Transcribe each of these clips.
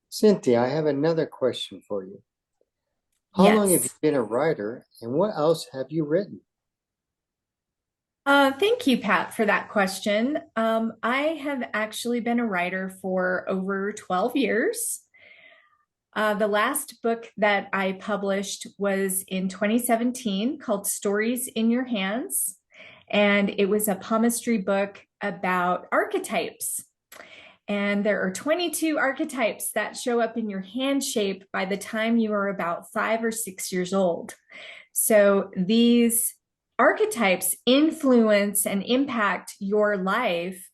Cynthia, I have another question for you. How long have you Yes. been a writer and what else have you written? Thank you, Pat, for that question. I have actually been a writer for over 12 years. The last book that I published was in 2017 called Stories in Your Hands. And it was a palmistry book about archetypes. And there are 22 archetypes that show up in your hand shape by the time you are about 5 or 6 years old. So these archetypes influence and impact your life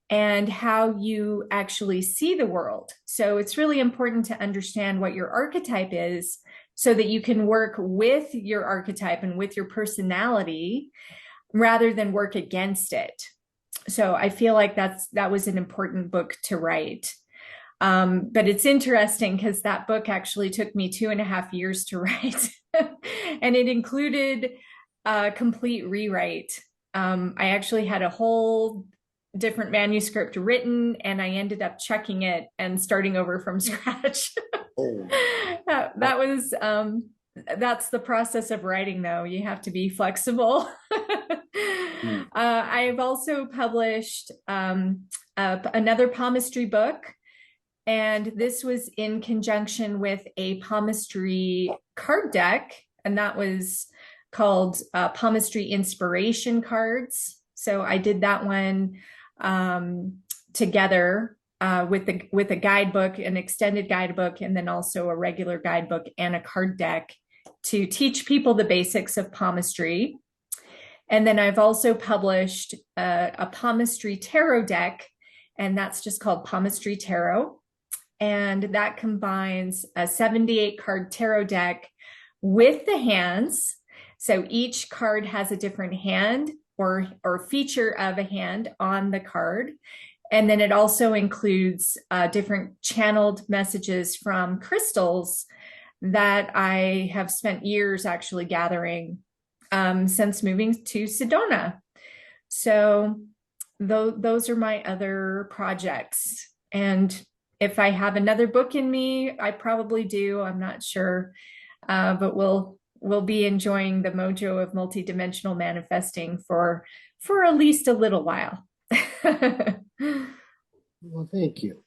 and how you actually see the world. So it's really important to understand what your archetype is so that you can work with your archetype and with your personality rather than work against it. So I feel like that was an important book to write. But it's interesting because that book actually took me 2.5 years to write, and it included a complete rewrite. I actually had a whole different manuscript written, and I ended up chucking it and starting over from scratch. Oh, uh, That was that's the process of writing, though. You have to be flexible. hmm. I've also published another palmistry book, and this was in conjunction with a palmistry card deck, and that was called Palmistry Inspiration Cards. So I did that one together with a guidebook, an extended guidebook, and then also a regular guidebook and a card deck to teach people the basics of palmistry. And then I've also published a palmistry tarot deck, and that's just called Palmistry Tarot. And that combines a 78 card tarot deck with the hands. So each card has a different hand or feature of a hand on the card. And then it also includes different channeled messages from crystals that I have spent years actually gathering since moving to Sedona. So those are my other projects. And if I have another book in me, I probably do. I'm not sure, but we'll be enjoying the mojo of multidimensional manifesting for at least a little while. Well, thank you.